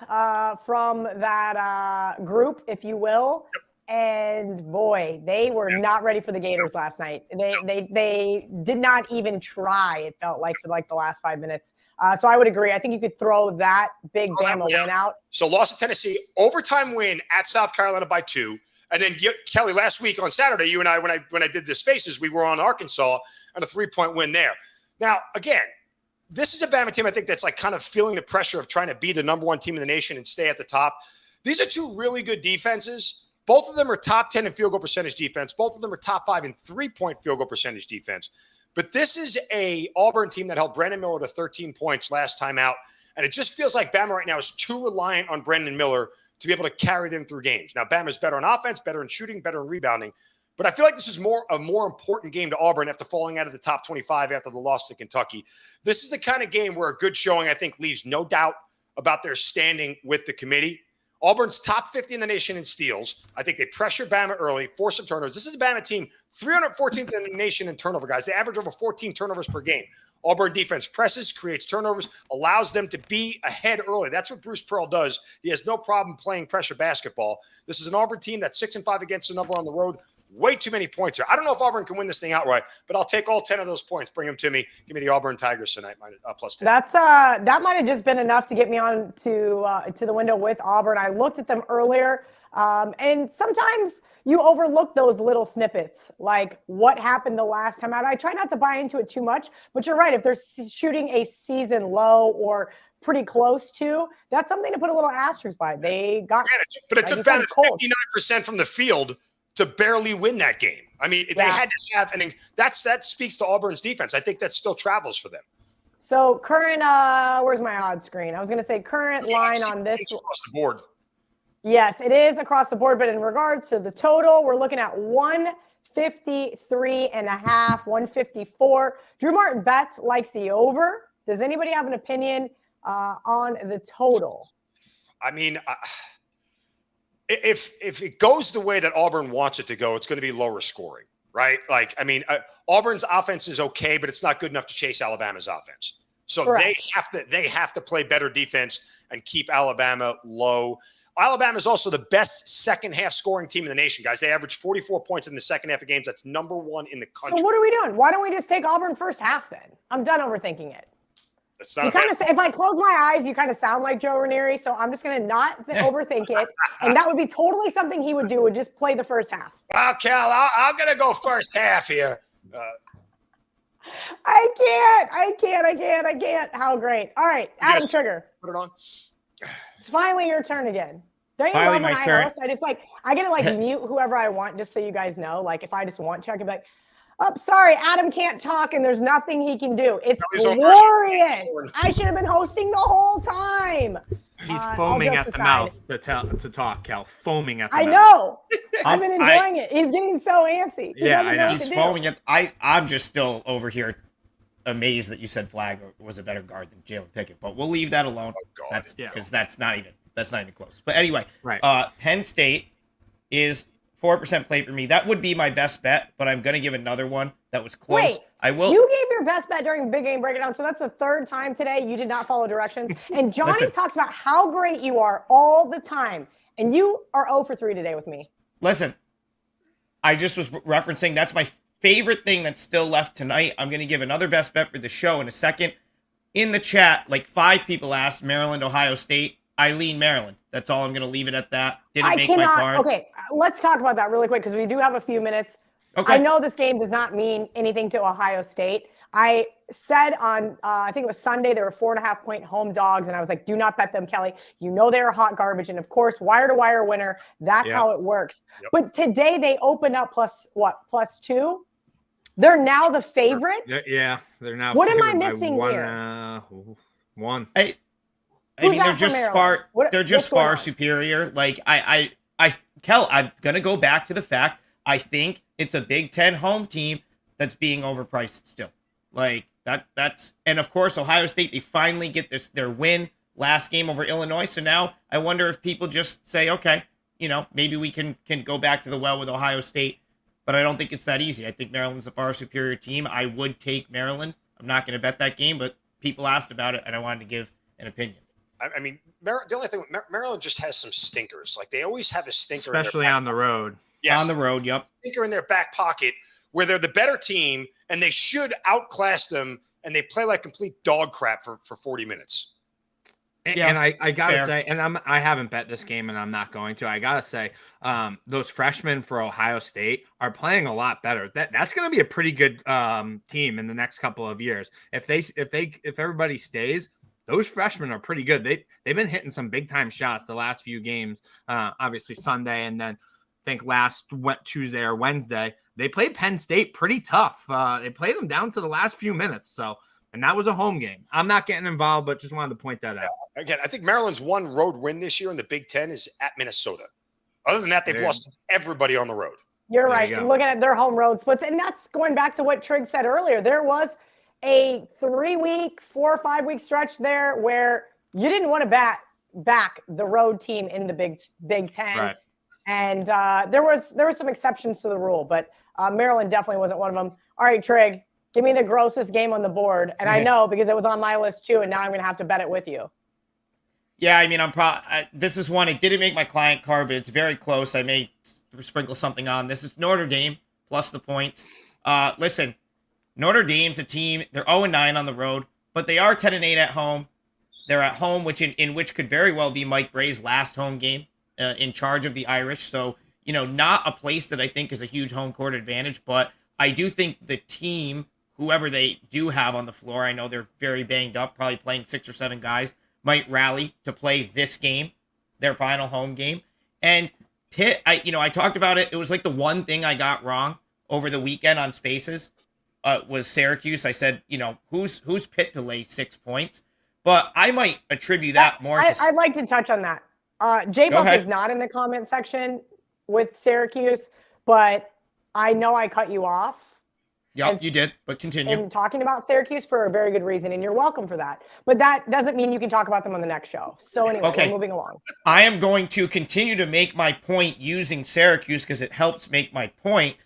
from that group, if you will. Yep. And, boy, they were not ready for the Gators last night. They did not even try, it felt like, for like the last 5 minutes. So I would agree. I think you could throw that big Bama win out. So loss to Tennessee, overtime win at South Carolina by 2. And then, Kelly, last week on Saturday, you and I, when I did the Spaces, we were on Arkansas and a 3-point win there. Now, again, this is a Bama team, I think, that's like kind of feeling the pressure of trying to be the number 1 team in the nation and stay at the top. These are 2 really good defenses. Both of them are top 10 in field goal percentage defense. Both of them are top 5 in 3-point field goal percentage defense. But this is a Auburn team that held Brandon Miller to 13 points last time out. And it just feels like Bama right now is too reliant on Brandon Miller to be able to carry them through games. Now, Bama's better on offense, better in shooting, better in rebounding. But I feel like this is a more important game to Auburn after falling out of the top 25 after the loss to Kentucky. This is the kind of game where a good showing, I think, leaves no doubt about their standing with the committee. Auburn's top 50 in the nation in steals. I think they pressure Bama early, force some turnovers. This is a Bama team, 314th in the nation in turnover, guys. They average over 14 turnovers per game. Auburn defense presses, creates turnovers, allows them to be ahead early. That's what Bruce Pearl does. He has no problem playing pressure basketball. This is an Auburn team that's 6-5 against the number on the road. Way too many points here. I don't know if Auburn can win this thing outright, but I'll take all 10 of those points. Bring them to me. Give me the Auburn Tigers tonight, plus 10. That might have just been enough to get me on to the window with Auburn. I looked at them earlier, and sometimes you overlook those little snippets, like what happened the last time out. I try not to buy into it too much, but you're right. If they're shooting a season low or pretty close to, that's something to put a little asterisk by. They got, but it took Bama 59% from the field to barely win that game. I mean, they had to have, and that speaks to Auburn's defense. I think that still travels for them. So current, where's my odds screen? I was going to say current line on this. It's across the board. Yes, it is across the board, but in regards to the total, we're looking at 153.5, 154. Drew Martin bets likes the over. Does anybody have an opinion on the total? I mean, if it goes the way that Auburn wants it to go, it's going to be lower scoring, right? Like, I mean, Auburn's offense is okay, but it's not good enough to chase Alabama's offense. So they have to play better defense and keep Alabama low. Alabama is also the best second half scoring team in the nation, guys. They average 44 points in the second half of games. That's number 1 in the country. So what are we doing? Why don't we just take Auburn first half then? I'm done overthinking it. It's not you kind of say, if I close my eyes, you kind of sound like Joe Ranieri, so I'm just going to not overthink it. And that would be totally something he would do, would just play the first half. Well, Cal, I'm going to go first half here. I can't. How great. All right, Adam Trigger. Put it on. It's finally your turn again. Don't you Finally love when my I turn. host? I get to mute whoever I want, just so you guys know. Like, if I just want to, I can be like, oh, sorry, Adam can't talk and there's nothing he can do. It's glorious. I should have been hosting the whole time. He's foaming at the mouth to talk, Cal. Foaming at the mouth. I know. I've been enjoying it. He's getting so antsy. Yeah, I know. He's foaming at. I'm just still over here amazed that you said Flag was a better guard than Jalen Pickett, but we'll leave that alone. Oh, God. That's because that's not even close. But anyway, Right. Penn State is 4% play for me. That would be my best bet, but I'm going to give another one that was close. Wait, I will. You gave your best bet during Big Game Breakdown, so that's the third time today you did not follow directions. And Johnny Listen. talks about how great you are all the time, and you are 0 for 3 today with me. Listen, I just was referencing that's my favorite thing that's still left tonight. I'm going to give another best bet for the show in a second. In the chat, like 5 people asked Maryland, Ohio State. I lean Maryland. That's all. I'm going to leave it at that. Didn't make my card. Okay, let's talk about that really quick because we do have a few minutes. Okay. I know this game does not mean anything to Ohio State. I said on, I think it was Sunday, there were 4.5-point home dogs, and I was like, do not bet them, Kelly. You know they're hot garbage. And, of course, wire-to-wire winner. That's how it works. Yep. But today they opened up +2? They're now the favorite? Yeah, they're now. What am I favored by missing one, here? One. I Who's mean, out they're for just Maryland? they're just what's going far on? superior. Like Kel, I'm gonna go back to the fact I think it's a Big Ten home team that's being overpriced still. Like that's and of course Ohio State, they finally get their win last game over Illinois. So now I wonder if people just say, okay, maybe we can go back to the well with Ohio State. But I don't think it's that easy. I think Maryland's a far superior team. I would take Maryland. I'm not going to bet that game, but people asked about it, and I wanted to give an opinion. I mean, the only thing, Maryland just has some stinkers. Like, they always have a stinker. Especially on the road. Yes, On the road, yep. Stinker in their back pocket where they're the better team, and they should outclass them, and they play like complete dog crap for 40 minutes. And I gotta fair. say, and I haven't bet this game, and I'm not going to. I gotta say, those freshmen for Ohio State are playing a lot better. That's going to be a pretty good team in the next couple of years. If everybody stays, those freshmen are pretty good. They've been hitting some big time shots the last few games. Obviously Sunday, and then I think last Tuesday or Wednesday they played Penn State pretty tough. They played them down to the last few minutes. So. And that was a home game. I'm not getting involved, but just wanted to point that out. Again, I think Maryland's one road win this year in the Big Ten is at Minnesota. Other than that, they've lost to everybody on the road. You're There right. you go. Looking at their home road splits, and that's going back to what Trigg said earlier. There was a 3-week, 4 or 5 week stretch there where you didn't want to back the road team in the Big Ten, Right. and there was some exceptions to the rule, but Maryland definitely wasn't one of them. All right, Trigg, give me the grossest game on the board, and I know because it was on my list too, and now I'm going to have to bet it with you. Yeah, I mean, this is one. It didn't make my client card, but it's very close. I may sprinkle something on. This is Notre Dame plus the points. Listen, Notre Dame's a team. They're 0-9 on the road, but they are 10-8 at home. They're at home, which in which could very well be Mike Bray's last home game in charge of the Irish. So, not a place that I think is a huge home court advantage, but I do think the team, whoever they do have on the floor, I know they're very banged up, probably playing 6 or 7 guys, might rally to play this game, their final home game. And Pitt, I talked about it. It was like the one thing I got wrong over the weekend on Spaces was Syracuse. I said, who's Pitt to lay 6 points? But I might attribute that more to... I'd like to touch on that. J-Buck ahead. is not in the comment section with Syracuse, but I know I cut you off. Yep, you did, but continue. In talking about Syracuse for a very good reason, and you're welcome for that. But that doesn't mean you can talk about them on the next show. So anyway, Okay. we're moving along. I am going to continue to make my point using Syracuse because it helps make my point.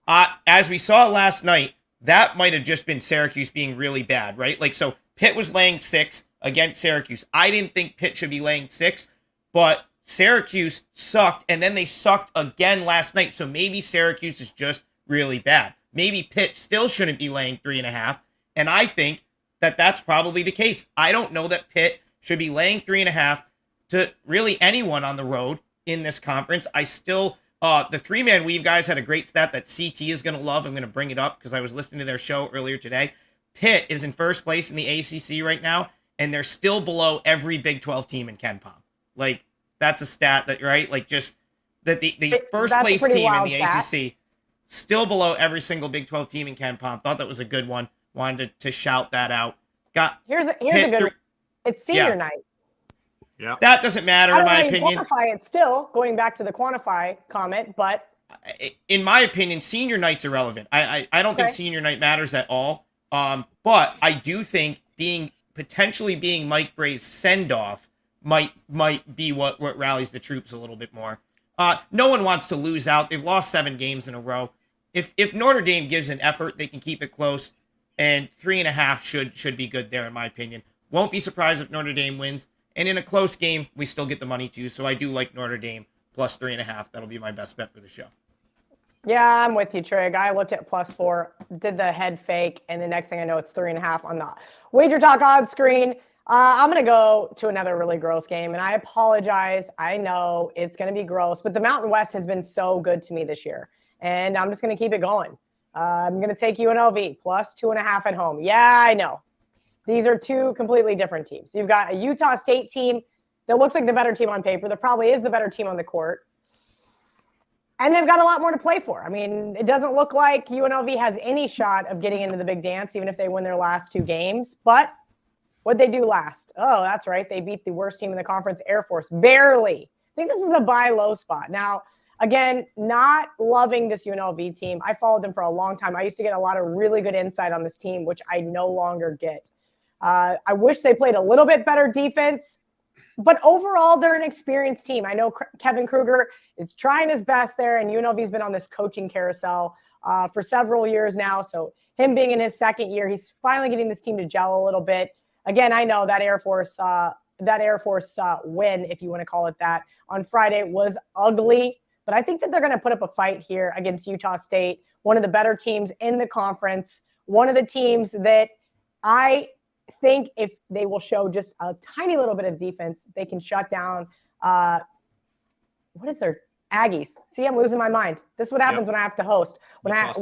As we saw last night, that might have just been Syracuse being really bad, right? Like, so Pitt was laying 6 against Syracuse. I didn't think Pitt should be laying 6, but Syracuse sucked, and then they sucked again last night. So maybe Syracuse is just really bad. Maybe Pitt still shouldn't be laying 3.5, and I think that that's probably the case. I don't know that Pitt should be laying 3.5 to really anyone on the road in this conference. I still, the 3-man weave guys had a great stat that CT is going to love. I'm going to bring it up because I was listening to their show earlier today. Pitt is in first place in the ACC right now, and they're still below every Big 12 team in Ken Pom. Like, that's a stat that, right? Like, just that the first That's a place pretty team in wild the stat. ACC still below every single Big 12 team in Ken Pom. Thought that was a good one. Wanted to shout that out. Here's a Pitt good one. It's senior Yeah. night. Yeah. That doesn't matter I in don't my know how you opinion. quantify it still, going back to the quantify comment, but In my opinion, senior night's irrelevant. I don't think Okay. senior night matters at all. But I do think potentially being Mike Bray's send-off might be what rallies the troops a little bit more. No one wants to lose out. They've lost 7 games in a row. If Notre Dame gives an effort, they can keep it close, and 3.5 should be good there, in my opinion. Won't be surprised if Notre Dame wins, and in a close game, we still get the money too. So I do like Notre Dame plus 3.5. That'll be my best bet for the show. Yeah, I'm with you, Trig. I looked at +4, did the head fake, and the next thing I know, it's 3.5 on the WagerTalk odds screen. I'm going to go to another really gross game, and I apologize. I know it's going to be gross, but the Mountain West has been so good to me this year, and I'm just going to keep it going. I'm going to take UNLV plus 2.5 at home. Yeah, I know. These are 2 completely different teams. You've got a Utah State team that looks like the better team on paper. That probably is the better team on the court. And they've got a lot more to play for. I mean, it doesn't look like UNLV has any shot of getting into the big dance, even if they win their last 2 games. But what'd they do last? Oh, that's right. They beat the worst team in the conference, Air Force, barely. I think this is a buy low spot. Now, again, not loving this UNLV team. I followed them for a long time. I used to get a lot of really good insight on this team, which I no longer get. I wish they played a little bit better defense. But overall, they're an experienced team. I know Kevin Kruger is trying his best there, and UNLV's been on this coaching carousel for several years now. So him being in his 2nd year, he's finally getting this team to gel a little bit. Again, I know that Air Force win, if you want to call it that, on Friday was ugly. But I think that they're going to put up a fight here against Utah State, one of the better teams in the conference, one of the teams that I think if they will show just a tiny little bit of defense, they can shut down what is their Aggies? See, I'm losing my mind. This is what happens when I have to host. When shut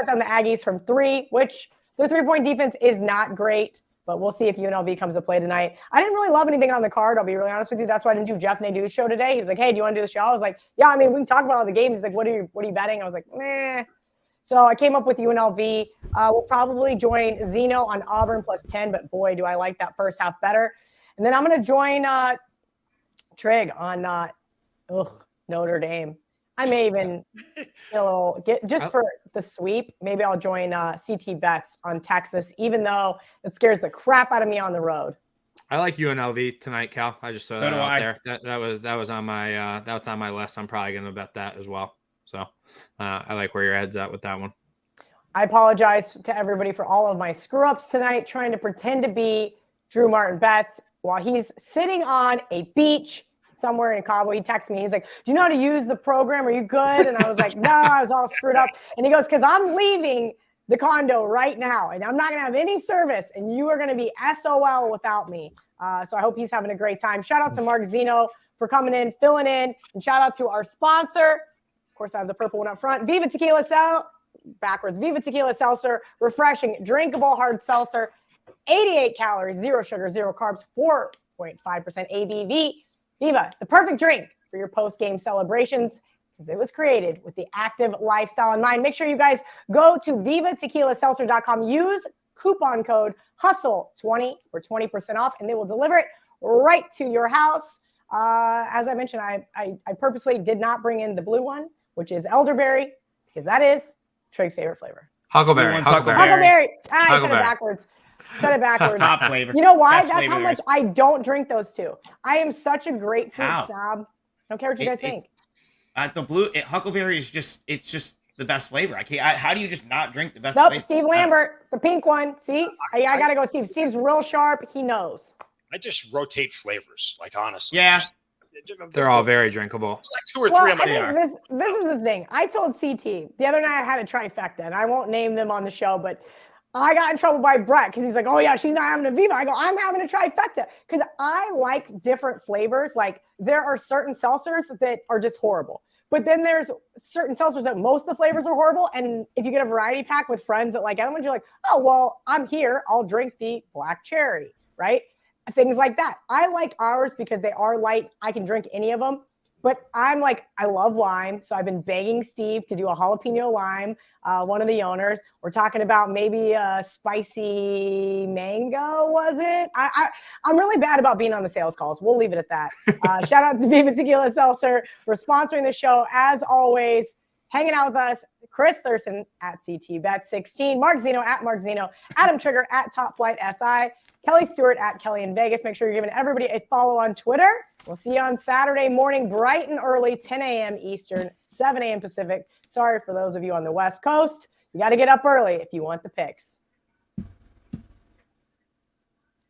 down the Aggies from 3, which their 3-point defense is not great, but we'll see if UNLV comes to play tonight. I didn't really love anything on the card. I'll be really honest with you. That's why I didn't do Jeff Nadeau's show today. He was like, "Hey, do you want to do the show?" I was like, "Yeah, I mean, we can talk about all the games." He's like, "What are you betting?" I was like, "Meh." So I came up with UNLV. We'll probably join Zinno on Auburn plus 10, but boy, do I like that first half better. And then I'm going to join Trig on Notre Dame. I may even for the sweep. Maybe I'll join CT Bets on Texas, even though it scares the crap out of me on the road. I like UNLV tonight, Cal. I just throw that out there. That was on my list. I'm probably going to bet that as well. So I like where your head's at with that one. I apologize to everybody for all of my screw-ups tonight, trying to pretend to be Drew Martin Betts while he's sitting on a beach somewhere in Cabo. He texts me. He's like, "Do you know how to use the program? Are you good?" And I was like, "No, I was all screwed up." And he goes, "Because I'm leaving the condo right now, and I'm not going to have any service, and you are going to be SOL without me." So I hope he's having a great time. Shout out to Mark Zinno for coming in, filling in, and shout out to our sponsor. Of course, I have the purple one up front. Viva Tequila Viva Tequila Seltzer, refreshing, drinkable hard seltzer, 88 calories, 0 sugar, 0 carbs, 4.5% ABV. Viva, the perfect drink for your post-game celebrations, because it was created with the active lifestyle in mind. Make sure you guys go to vivatequilaseltzer.com. Use coupon code HUSTLE20 for 20% off, and they will deliver it right to your house. As I mentioned, I purposely did not bring in the blue one, which is elderberry, because that is Trig's favorite flavor. Huckleberry. I said it backwards. Top flavor. You know why? Best That's how much I don't drink those 2. I am such a grapefruit snob. I don't care what you guys think. Huckleberry is just the best flavor. How do you just not drink the best flavor? Nope, Steve Lambert, the pink one. See? I got to go Steve. Steve's real sharp. He knows. I just rotate flavors, like honestly. Yeah. They're all very drinkable. Like 2 or 3 on my this is the thing. I told CT the other night I had a trifecta, and I won't name them on the show, but I got in trouble by Brett because he's like, "Oh yeah, she's not having a Viva." I go, "I'm having a trifecta," because I like different flavors. Like there are certain seltzers that are just horrible, but then there's certain seltzers that most of the flavors are horrible. And if you get a variety pack with friends that like other ones, you're like, "Oh well, I'm here. I'll drink the black cherry," right? Things like that. I like ours because they are light. I can drink any of them, but I love lime. So I've been begging Steve to do a jalapeno lime, one of the owners. We're talking about maybe a spicy mango, was it? I'm really bad about being on the sales calls. We'll leave it at that. Shout out to Viva Tequila Seltzer for sponsoring the show. As always, hanging out with us. Chris Thurston at CTBet16, Mark Zinno at Mark Zinno, Adam Trigger at Top Flight SI, Kelly Stewart at Kelly in Vegas. Make sure you're giving everybody a follow on Twitter. We'll see you on Saturday morning, bright and early, 10 a.m. Eastern, 7 a.m. Pacific. Sorry for those of you on the West Coast. You got to get up early if you want the picks.